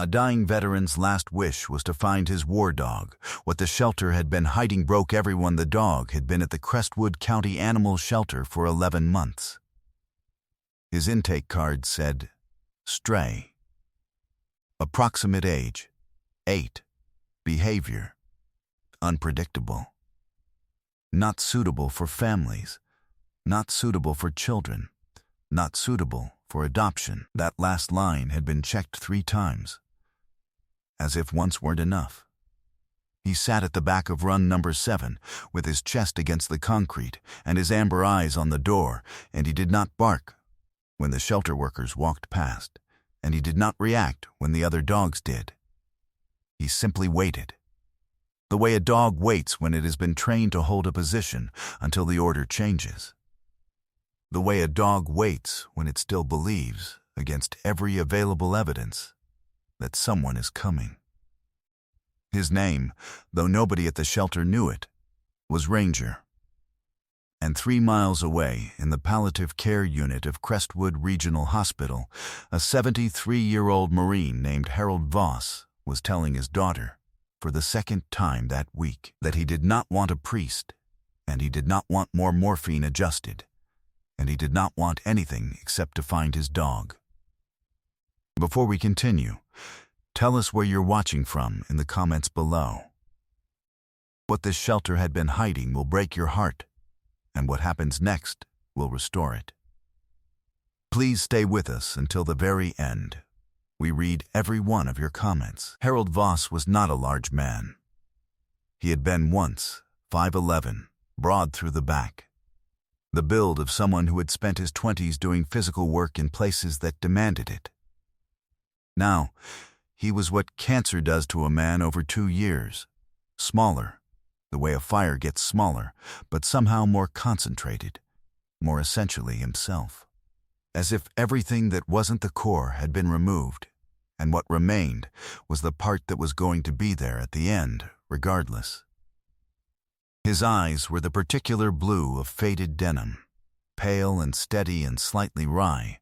A dying veteran's last wish was to find his war dog. What the shelter had been hiding broke everyone. The dog had been at the Crestwood County Animal Shelter for 11 months. His intake card said, "Stray. Approximate age, 8. Behavior, unpredictable. Not suitable for families. Not suitable for children. Not suitable for adoption." That last line had been checked 3 times, as if once weren't enough. He sat at the back of run number 7, with his chest against the concrete and his amber eyes on the door, and he did not bark when the shelter workers walked past, and he did not react when the other dogs did. He simply waited, the way a dog waits when it has been trained to hold a position until the order changes. The way a dog waits when it still believes, against every available evidence, that someone is coming. His name, though nobody at the shelter knew it, was Ranger. And 3 miles away, in the palliative care unit of Crestwood Regional Hospital, a 73-year-old Marine named Harold Voss was telling his daughter, for the 2nd time that week, that he did not want a priest, and he did not want more morphine adjusted, and he did not want anything except to find his dog. Before we continue, tell us where you're watching from in the comments below. What this shelter had been hiding will break your heart, and what happens next will restore it. Please stay with us until the very end. We read every one of your comments. Harold Voss was not a large man. He had been once 5'11", broad through the back, the build of someone who had spent his 20s doing physical work in places that demanded it. Now, he was what cancer does to a man over 2 years, smaller, the way a fire gets smaller, but somehow more concentrated, more essentially himself. As if everything that wasn't the core had been removed, and what remained was the part that was going to be there at the end, regardless. His eyes were the particular blue of faded denim, pale and steady and slightly wry.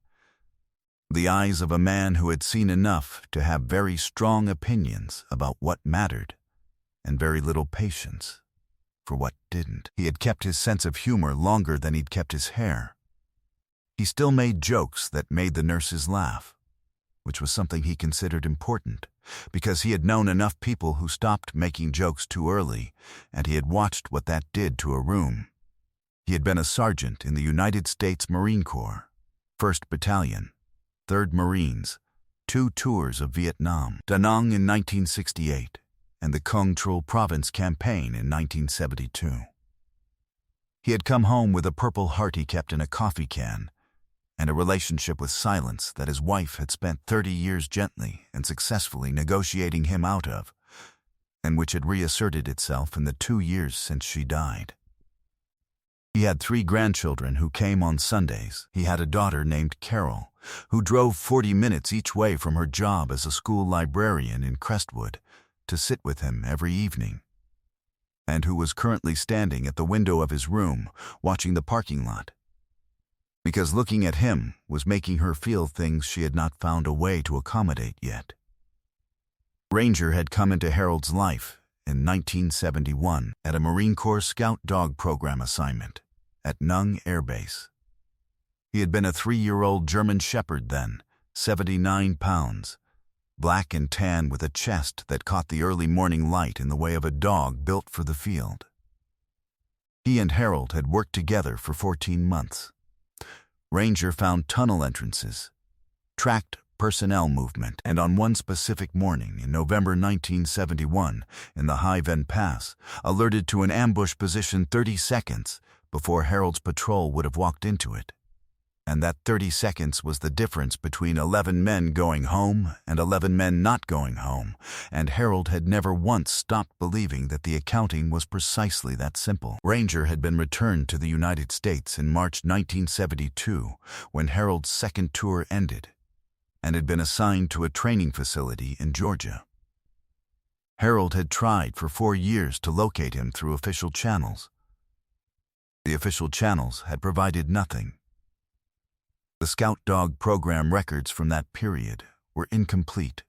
The eyes of a man who had seen enough to have very strong opinions about what mattered, and very little patience for what didn't. He had kept his sense of humor longer than he'd kept his hair. He still made jokes that made the nurses laugh, which was something he considered important, because he had known enough people who stopped making jokes too early, and he had watched what that did to a room. He had been a sergeant in the United States Marine Corps, 1st Battalion, 3rd Marines, 2 tours of Vietnam, Da Nang in 1968, and the Quang Truc Province campaign in 1972. He had come home with a Purple Heart he kept in a coffee can, and a relationship with silence that his wife had spent 30 years gently and successfully negotiating him out of, and which had reasserted itself in the 2 years since she died. He had 3 grandchildren who came on Sundays. He had a daughter named Carol, who drove 40 minutes each way from her job as a school librarian in Crestwood to sit with him every evening, and who was currently standing at the window of his room watching the parking lot, because looking at him was making her feel things she had not found a way to accommodate yet. Ranger had come into Harold's life in 1971 at a Marine Corps Scout Dog Program assignment at Nung Air Base. He had been a 3-year-old German Shepherd then, 79 pounds, black and tan with a chest that caught the early morning light in the way of a dog built for the field. He and Harold had worked together for 14 months. Ranger found tunnel entrances, tracked personnel movement, and on one specific morning in November 1971, in the High Ven Pass, alerted to an ambush position 30 seconds before Harold's patrol would have walked into it. And that 30 seconds was the difference between 11 men going home and 11 men not going home, and Harold had never once stopped believing that the accounting was precisely that simple. Ranger had been returned to the United States in March 1972, when Harold's 2nd tour ended, and had been assigned to a training facility in Georgia. Harold had tried for 4 years to locate him through official channels. The official channels had provided nothing. The Scout Dog Program records from that period were incomplete.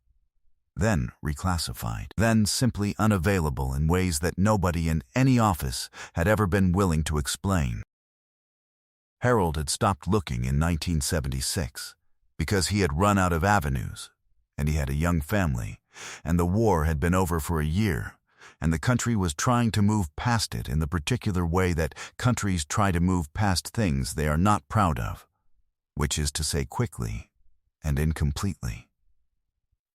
then reclassified, then simply unavailable in ways that nobody in any office had ever been willing to explain. Harold had stopped looking in 1976 because he had run out of avenues, and he had a young family, and the war had been over for a year, and the country was trying to move past it in the particular way that countries try to move past things they are not proud of, which is to say quickly and incompletely.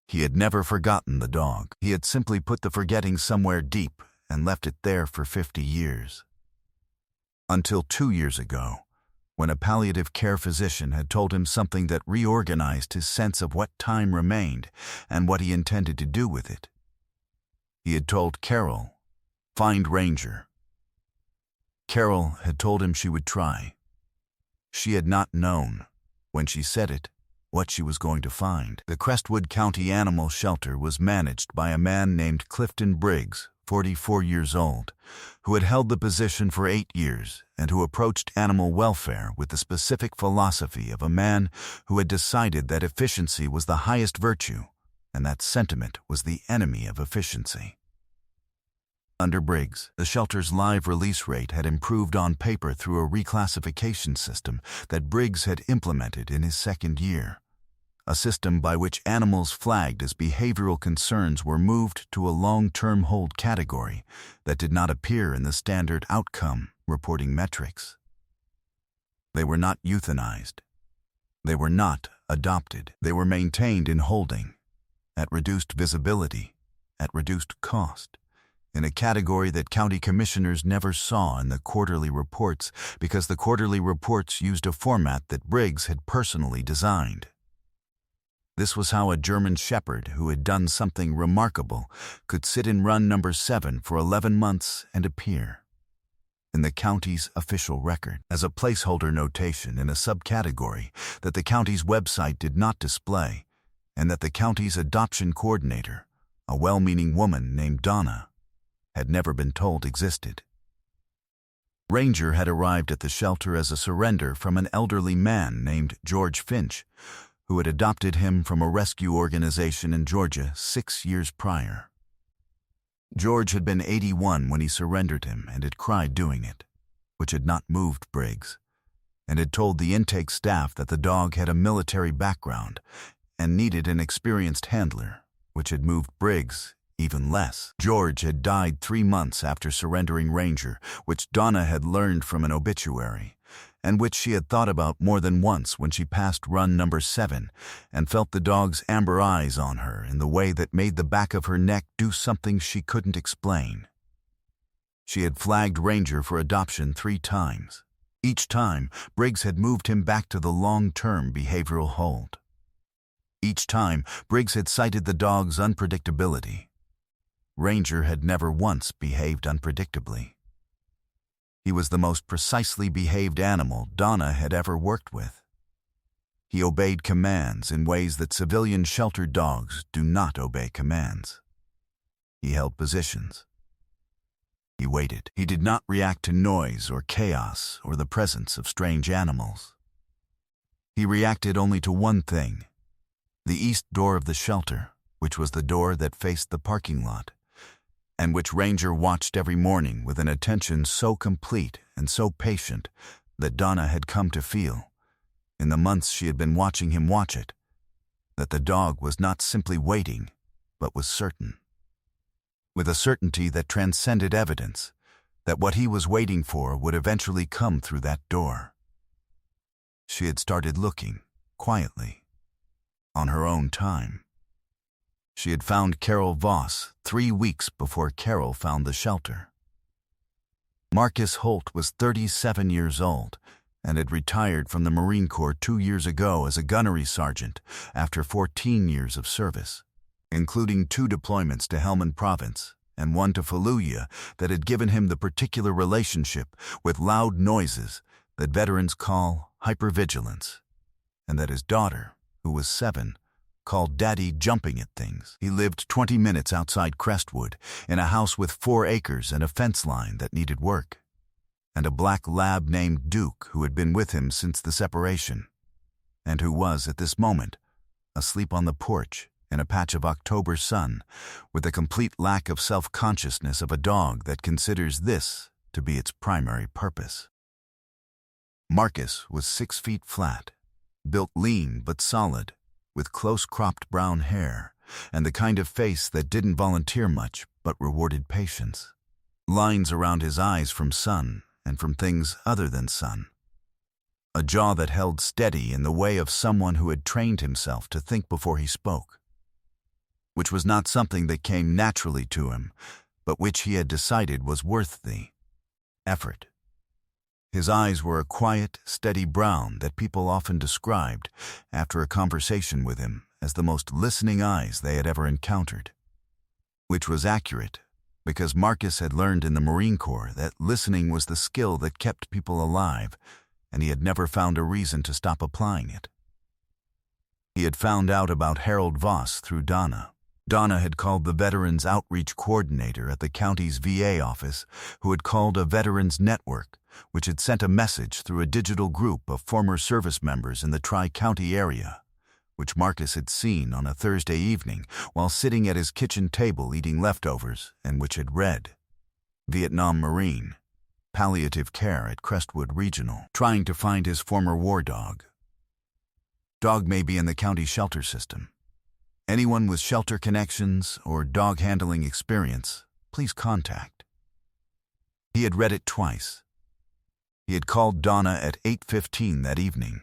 He had never forgotten the dog. He had simply put the forgetting somewhere deep and left it there for 50 years. Until 2 years ago, when a palliative care physician had told him something that reorganized his sense of what time remained and what he intended to do with it. He had told Carol, "Find Ranger." Carol had told him she would try. She had not known, when she said it, what she was going to find. The Crestwood County Animal Shelter was managed by a man named Clifton Briggs, 44 years old, who had held the position for 8 years and who approached animal welfare with the specific philosophy of a man who had decided that efficiency was the highest virtue and that sentiment was the enemy of efficiency. Under Briggs, the shelter's live release rate had improved on paper through a reclassification system that Briggs had implemented in his second year, a system by which animals flagged as behavioral concerns were moved to a long-term hold category that did not appear in the standard outcome reporting metrics. They were not euthanized. They were not adopted. They were maintained in holding, at reduced visibility, at reduced cost, in a category that county commissioners never saw in the quarterly reports because the quarterly reports used a format that Briggs had personally designed. This was how a German Shepherd who had done something remarkable could sit in run number 7 for 11 months and appear in the county's official record as a placeholder notation in a subcategory that the county's website did not display, and that the county's adoption coordinator, a well-meaning woman named Donna, had never been told existed. Ranger had arrived at the shelter as a surrender from an elderly man named George Finch, who had adopted him from a rescue organization in Georgia 6 years prior. George had been 81 when he surrendered him and had cried doing it, which had not moved Briggs, and had told the intake staff that the dog had a military background and needed an experienced handler, which had moved Briggs even less. George had died 3 months after surrendering Ranger, which Donna had learned from an obituary, and which she had thought about more than once when she passed run number 7 and felt the dog's amber eyes on her in the way that made the back of her neck do something she couldn't explain. She had flagged Ranger for adoption 3 times. Each time, Briggs had moved him back to the long-term behavioral hold. Each time, Briggs had cited the dog's unpredictability. Ranger had never once behaved unpredictably. He was the most precisely behaved animal Donna had ever worked with. He obeyed commands in ways that civilian shelter dogs do not obey commands. He held positions. He waited. He did not react to noise or chaos or the presence of strange animals. He reacted only to one thing: the east door of the shelter, which was the door that faced the parking lot, and which Ranger watched every morning with an attention so complete and so patient that Donna had come to feel, in the months she had been watching him watch it, that the dog was not simply waiting, but was certain. With a certainty that transcended evidence, that what he was waiting for would eventually come through that door. She had started looking, quietly, on her own time. She had found Carol Voss 3 weeks before Carol found the shelter. Marcus Holt was 37 years old and had retired from the Marine Corps 2 years ago as a gunnery sergeant after 14 years of service, including 2 deployments to Helmand Province and 1 to Fallujah that had given him the particular relationship with loud noises that veterans call hypervigilance, and that his daughter, who was 7, called Daddy jumping at things. He lived 20 minutes outside Crestwood in a house with 4 acres and a fence line that needed work, and a black lab named Duke who had been with him since the separation, and who was, at this moment, asleep on the porch in a patch of October sun, with the complete lack of self-consciousness of a dog that considers this to be its primary purpose. Marcus was 6 feet flat, built lean but solid, with close-cropped brown hair, and the kind of face that didn't volunteer much but rewarded patience. Lines around his eyes from sun and from things other than sun. A jaw that held steady in the way of someone who had trained himself to think before he spoke, which was not something that came naturally to him, but which he had decided was worth the effort. His eyes were a quiet, steady brown that people often described, after a conversation with him, as the most listening eyes they had ever encountered. Which was accurate, because Marcus had learned in the Marine Corps that listening was the skill that kept people alive, and he had never found a reason to stop applying it. He had found out about Harold Voss through Donna. Donna had called the Veterans Outreach Coordinator at the county's VA office, who had called a Veterans Network, which had sent a message through a digital group of former service members in the Tri-County area, which Marcus had seen on a Thursday evening while sitting at his kitchen table eating leftovers, and which had read, Vietnam Marine, palliative care at Crestwood Regional, trying to find his former war dog. Dog may be in the county shelter system. Anyone with shelter connections or dog handling experience, please contact. He had read it twice. He had called Donna at 8:15 that evening.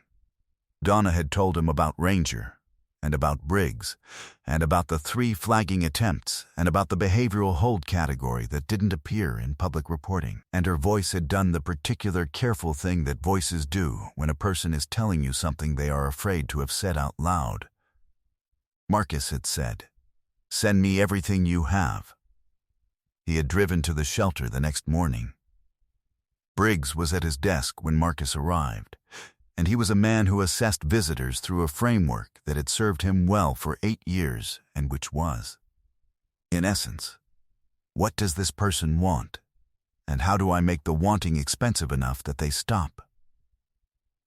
Donna had told him about Ranger, and about Briggs, and about the 3 flagging attempts, and about the behavioral hold category that didn't appear in public reporting. And her voice had done the particular careful thing that voices do when a person is telling you something they are afraid to have said out loud. Marcus had said, "Send me everything you have." He had driven to the shelter the next morning. Briggs was at his desk when Marcus arrived, and he was a man who assessed visitors through a framework that had served him well for 8 years, and which was, in essence, what does this person want, and how do I make the wanting expensive enough that they stop?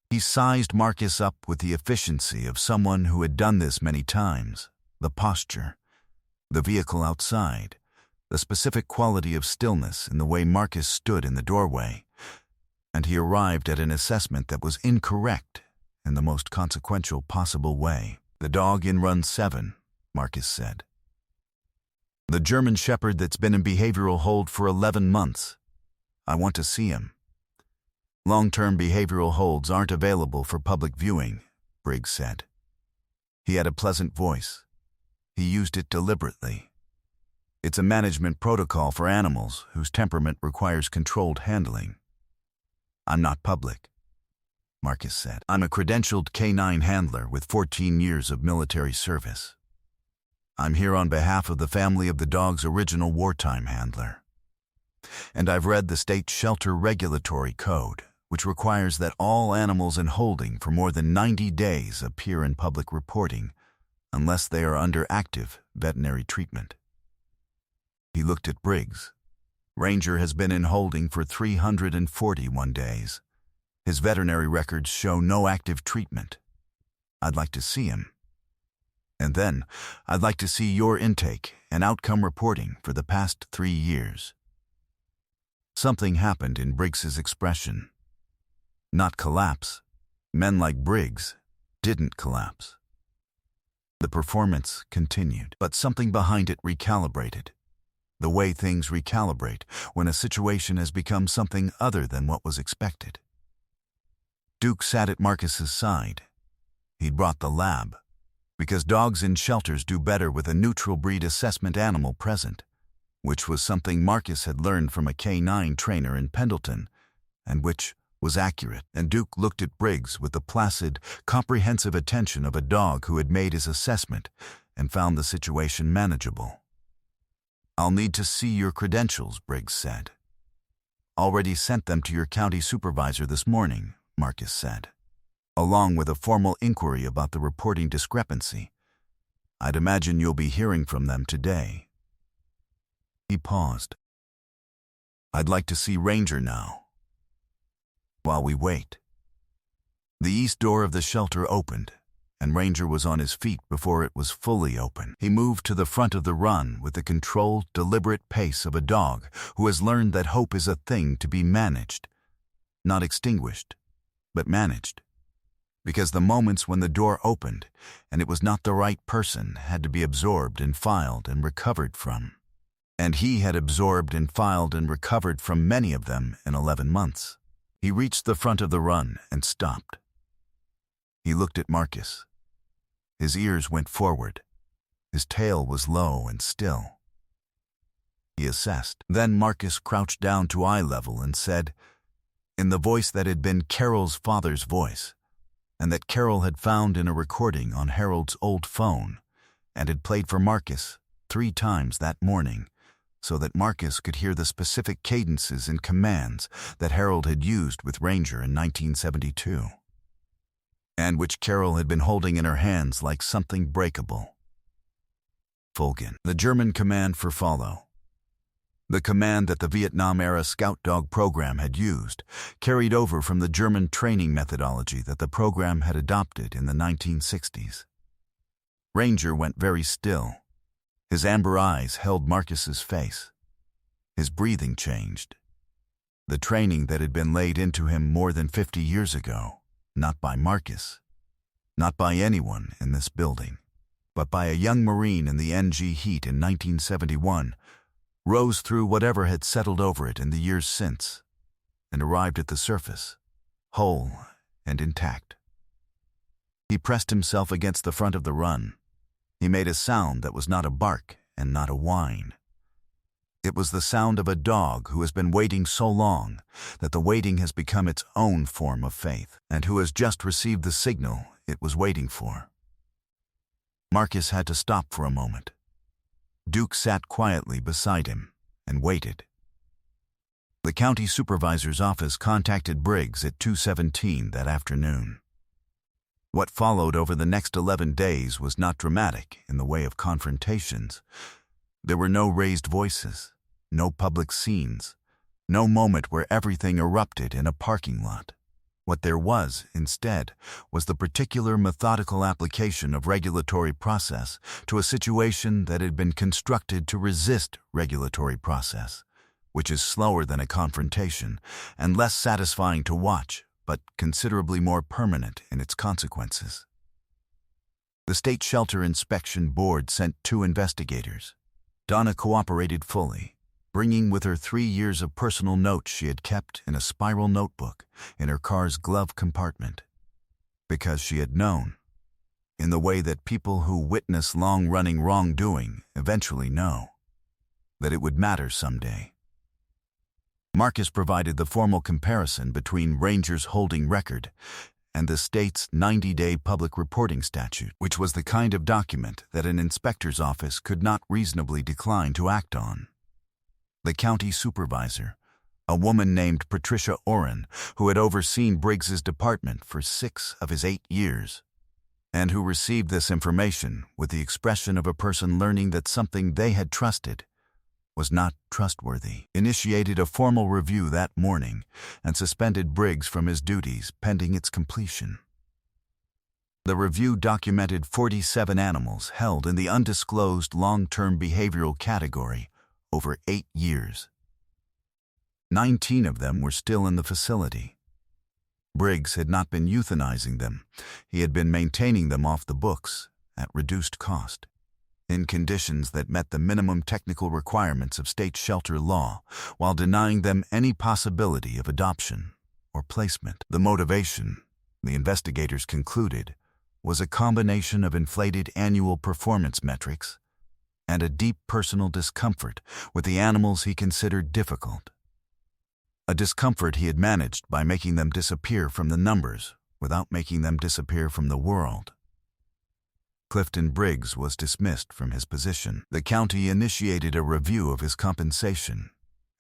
He sized Marcus up with the efficiency of someone who had done this many times, the posture, the vehicle outside, the specific quality of stillness in the way Marcus stood in the doorway, and he arrived at an assessment that was incorrect in the most consequential possible way. "The dog in run 7, Marcus said. "The German Shepherd that's been in behavioral hold for 11 months. I want to see him." "Long-term behavioral holds aren't available for public viewing," Briggs said. He had a pleasant voice. He used it deliberately. "It's a management protocol for animals whose temperament requires controlled handling." "I'm not public," Marcus said. "I'm a credentialed K9 handler with 14 years of military service. I'm here on behalf of the family of the dog's original wartime handler. And I've read the state shelter regulatory code, which requires that all animals in holding for more than 90 days appear in public reporting, unless they are under active veterinary treatment." He looked at Briggs. "Ranger has been in holding for 341 days. His veterinary records show no active treatment. I'd like to see him. And then, I'd like to see your intake and outcome reporting for the past 3 years. Something happened in Briggs's expression. Not collapse. Men like Briggs didn't collapse. The performance continued, but something behind it recalibrated. The way things recalibrate when a situation has become something other than what was expected. Duke sat at Marcus's side. He'd brought the lab, because dogs in shelters do better with a neutral breed assessment animal present, which was something Marcus had learned from a K9 trainer in Pendleton, and which was accurate. And Duke looked at Briggs with the placid, comprehensive attention of a dog who had made his assessment and found the situation manageable. "I'll need to see your credentials," Briggs said. "Already sent them to your county supervisor this morning," Marcus said, "along with a formal inquiry about the reporting discrepancy. I'd imagine you'll be hearing from them today." He paused. "I'd like to see Ranger now." "While we wait." The east door of the shelter opened, and Ranger was on his feet before it was fully open. He moved to the front of the run with the controlled, deliberate pace of a dog who has learned that hope is a thing to be managed, not extinguished, but managed. Because the moments when the door opened and it was not the right person had to be absorbed and filed and recovered from. And he had absorbed and filed and recovered from many of them in 11 months. He reached the front of the run and stopped. He looked at Marcus. His ears went forward. His tail was low and still. He assessed. Then Marcus crouched down to eye level and said, in the voice that had been Carol's father's voice, and that Carol had found in a recording on Harold's old phone, and had played for Marcus 3 times that morning, so that Marcus could hear the specific cadences and commands that Harold had used with Ranger in 1972, and which Carol had been holding in her hands like something breakable. Fulgen, the German command for follow. The command that the Vietnam-era Scout Dog program had used, carried over from the German training methodology that the program had adopted in the 1960s. Ranger went very still. His amber eyes held Marcus's face. His breathing changed. The training that had been laid into him more than 50 years ago, not by Marcus, not by anyone in this building, but by a young Marine in the NG heat in 1971, rose through whatever had settled over it in the years since, and arrived at the surface, whole and intact. He pressed himself against the front of the run. He made a sound that was not a bark and not a whine. It was the sound of a dog who has been waiting so long that the waiting has become its own form of faith, and who has just received the signal it was waiting for. Marcus had to stop for a moment. Duke sat quietly beside him and waited. The county supervisor's office contacted Briggs at 2:17 that afternoon. What followed over the next 11 days was not dramatic in the way of confrontations. There were no raised voices, no public scenes, no moment where everything erupted in a parking lot. What there was, instead, was the particular methodical application of regulatory process to a situation that had been constructed to resist regulatory process, which is slower than a confrontation and less satisfying to watch, but considerably more permanent in its consequences. The State Shelter Inspection Board sent 2 investigators. Donna cooperated fully, bringing with her 3 years of personal notes she had kept in a spiral notebook in her car's glove compartment, because she had known, in the way that people who witness long-running wrongdoing eventually know, that it would matter someday. Marcus provided the formal comparison between Ranger's holding record and the state's 90-day public reporting statute, which was the kind of document that an inspector's office could not reasonably decline to act on. The county supervisor, a woman named Patricia Oren, who had overseen Briggs's department for 6 of his 8 years, and who received this information with the expression of a person learning that something they had trusted was not trustworthy, initiated a formal review that morning and suspended Briggs from his duties pending its completion. The review documented 47 animals held in the undisclosed long-term behavioral category over 8 years. 19 of them were still in the facility. Briggs had not been euthanizing them. He had been maintaining them off the books at reduced cost, in conditions that met the minimum technical requirements of state shelter law, while denying them any possibility of adoption or placement. The motivation, the investigators concluded, was a combination of inflated annual performance metrics and a deep personal discomfort with the animals he considered difficult. A discomfort he had managed by making them disappear from the numbers without making them disappear from the world. Clifton Briggs was dismissed from his position. The county initiated a review of his compensation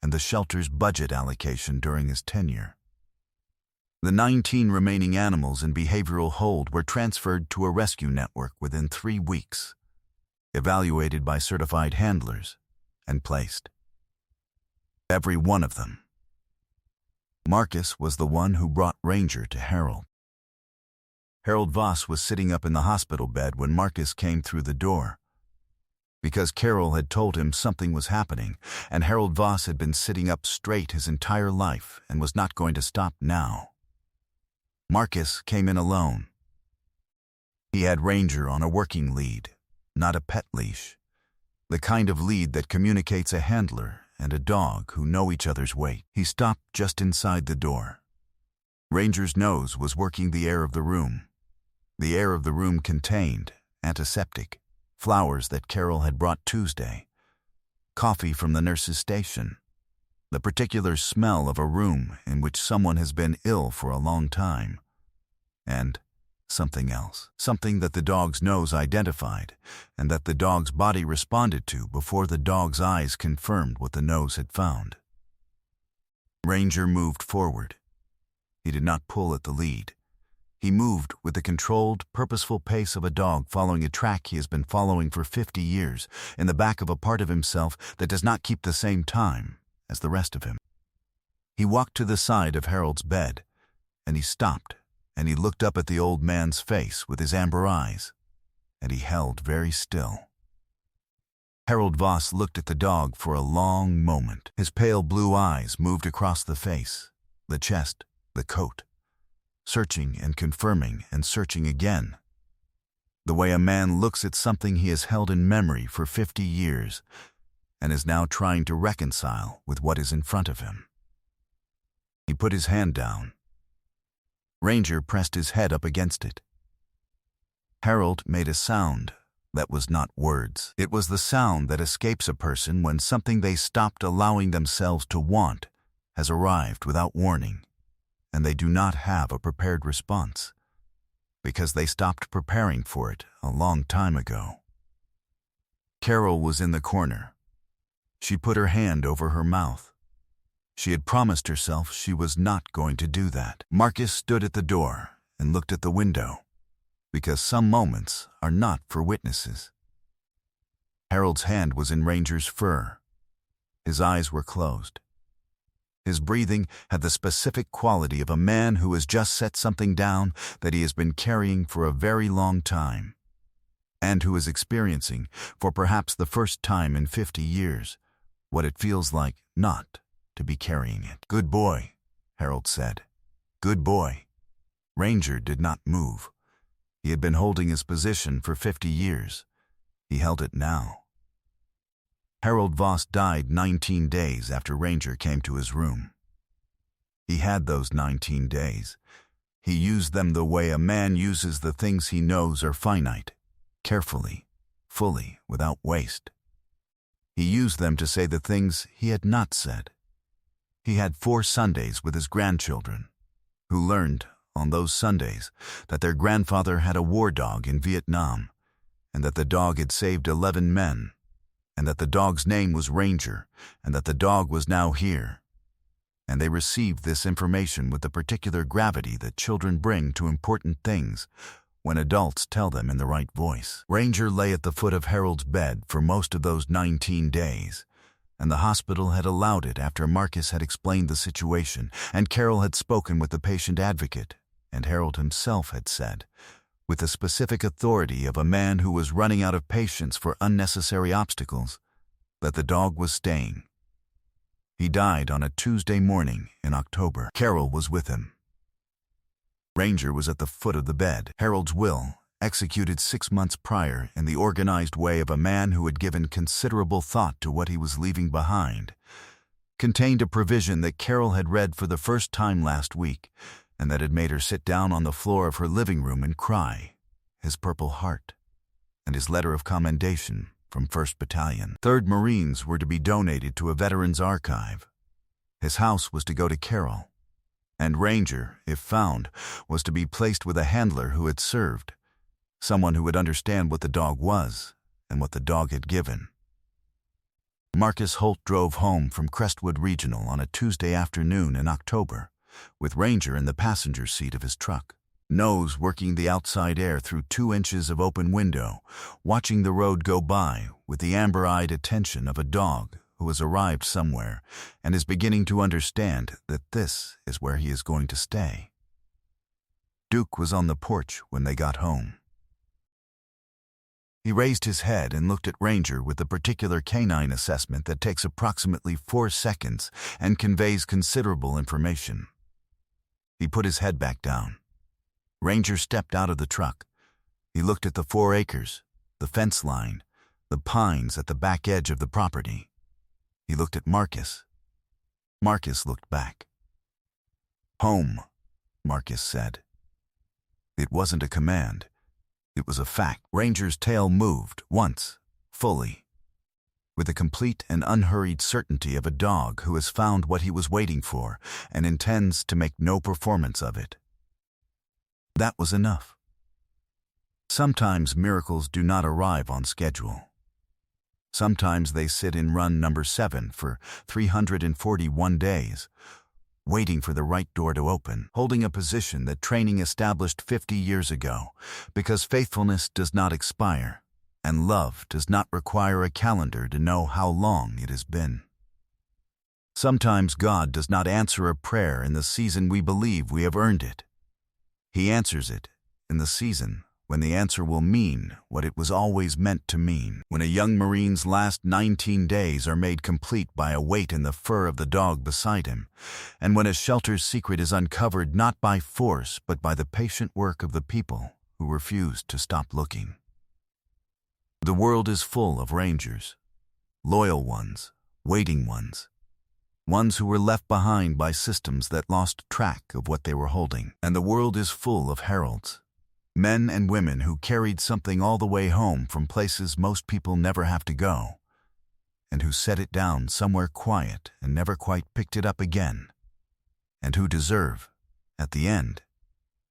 and the shelter's budget allocation during his tenure. The 19 remaining animals in behavioral hold were transferred to a rescue network within 3 weeks, evaluated by certified handlers, and placed. Every one of them. Marcus was the one who brought Ranger to Harold. Harold Voss was sitting up in the hospital bed when Marcus came through the door. Because Carol had told him something was happening, and Harold Voss had been sitting up straight his entire life and was not going to stop now. Marcus came in alone. He had Ranger on a working lead, not a pet leash, the kind of lead that communicates a handler and a dog who know each other's weight. He stopped just inside the door. Ranger's nose was working the air of the room. The air of the room contained antiseptic, flowers that Carol had brought Tuesday, coffee from the nurse's station, the particular smell of a room in which someone has been ill for a long time, and something else, something that the dog's nose identified and that the dog's body responded to before the dog's eyes confirmed what the nose had found. Ranger moved forward. He did not pull at the lead. He moved with the controlled, purposeful pace of a dog following a track he has been following for 50 years in the back of a part of himself that does not keep the same time as the rest of him. He walked to the side of Harold's bed, and he stopped, and he looked up at the old man's face with his amber eyes, and he held very still. Harold Voss looked at the dog for a long moment. His pale blue eyes moved across the face, the chest, the coat, searching and confirming and searching again. The way a man looks at something he has held in memory for 50 years and is now trying to reconcile with what is in front of him. He put his hand down. Ranger pressed his head up against it. Harold made a sound that was not words. It was the sound that escapes a person when something they stopped allowing themselves to want has arrived without warning, and they do not have a prepared response, because they stopped preparing for it a long time ago. Carol was in the corner. She put her hand over her mouth. She had promised herself she was not going to do that. Marcus stood at the door and looked at the window, because some moments are not for witnesses. Harold's hand was in Ranger's fur. His eyes were closed. His breathing had the specific quality of a man who has just set something down that he has been carrying for a very long time, and who is experiencing, for perhaps the first time in 50 years, what it feels like not to be carrying it. "Good boy," Harold said. "Good boy." Ranger did not move. He had been holding his position for 50 years. He held it now. Harold Voss died 19 days after Ranger came to his room. He had those 19 days. He used them the way a man uses the things he knows are finite, carefully, fully, without waste. He used them to say the things he had not said. He had 4 Sundays with his grandchildren, who learned on those Sundays that their grandfather had a war dog in Vietnam, and that the dog had saved 11 men, and that the dog's name was Ranger, and that the dog was now here. And they received this information with the particular gravity that children bring to important things when adults tell them in the right voice. Ranger lay at the foot of Harold's bed for most of those 19 days, and the hospital had allowed it after Marcus had explained the situation, and Carol had spoken with the patient advocate, and Harold himself had said, with the specific authority of a man who was running out of patience for unnecessary obstacles, that the dog was staying. He died on a Tuesday morning in October. Carol was with him. Ranger was at the foot of the bed. Harold's will, executed 6 months prior in the organized way of a man who had given considerable thought to what he was leaving behind, contained a provision that Carol had read for the first time last week, and that had made her sit down on the floor of her living room and cry, his Purple Heart, and his letter of commendation from 1st Battalion. 3rd Marines were to be donated to a veterans archive. His house was to go to Carol, and Ranger, if found, was to be placed with a handler who had served, someone who would understand what the dog was and what the dog had given. Marcus Holt drove home from Crestwood Regional on a Tuesday afternoon in October, with Ranger in the passenger seat of his truck, nose working the outside air through 2 inches of open window, watching the road go by with the amber-eyed attention of a dog who has arrived somewhere and is beginning to understand that this is where he is going to stay. Duke was on the porch when they got home. He raised his head and looked at Ranger with the particular canine assessment that takes approximately 4 seconds and conveys considerable information. He put his head back down. Ranger stepped out of the truck. He looked at the 4 acres, the fence line, the pines at the back edge of the property. He looked at Marcus. Marcus looked back. "Home," Marcus said. It wasn't a command. It was a fact. Ranger's tail moved once, fully, with the complete and unhurried certainty of a dog who has found what he was waiting for and intends to make no performance of it. That was enough. Sometimes miracles do not arrive on schedule. Sometimes they sit in run number 7 for 341 days, waiting for the right door to open, holding a position that training established 50 years ago, because faithfulness does not expire, and love does not require a calendar to know how long it has been. Sometimes God does not answer a prayer in the season we believe we have earned it. He answers it in the season when the answer will mean what it was always meant to mean. When a young Marine's last 19 days are made complete by a weight in the fur of the dog beside him, and when a shelter's secret is uncovered not by force but by the patient work of the people who refused to stop looking. The world is full of rangers, loyal ones, waiting ones, ones who were left behind by systems that lost track of what they were holding. And the world is full of heralds, men and women who carried something all the way home from places most people never have to go, and who set it down somewhere quiet and never quite picked it up again, and who deserve, at the end,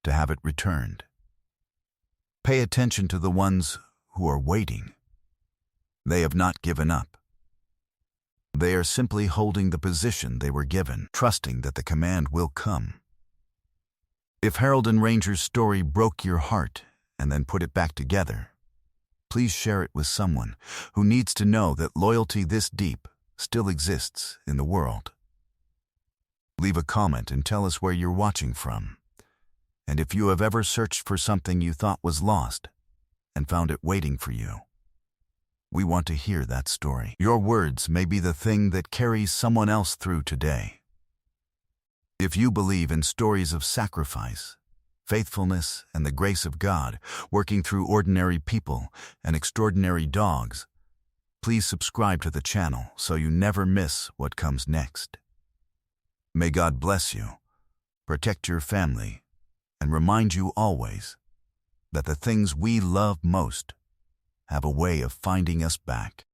to have it returned. Pay attention to the ones who are waiting. They have not given up. They are simply holding the position they were given, trusting that the command will come. If Harold and Ranger's story broke your heart and then put it back together, please share it with someone who needs to know that loyalty this deep still exists in the world. Leave a comment and tell us where you're watching from, and if you have ever searched for something you thought was lost and found it waiting for you. We want to hear that story. Your words may be the thing that carries someone else through today. If you believe in stories of sacrifice, faithfulness, and the grace of God working through ordinary people and extraordinary dogs, please subscribe to the channel so you never miss what comes next. May God bless you, protect your family, and remind you always that the things we love most have a way of finding us back.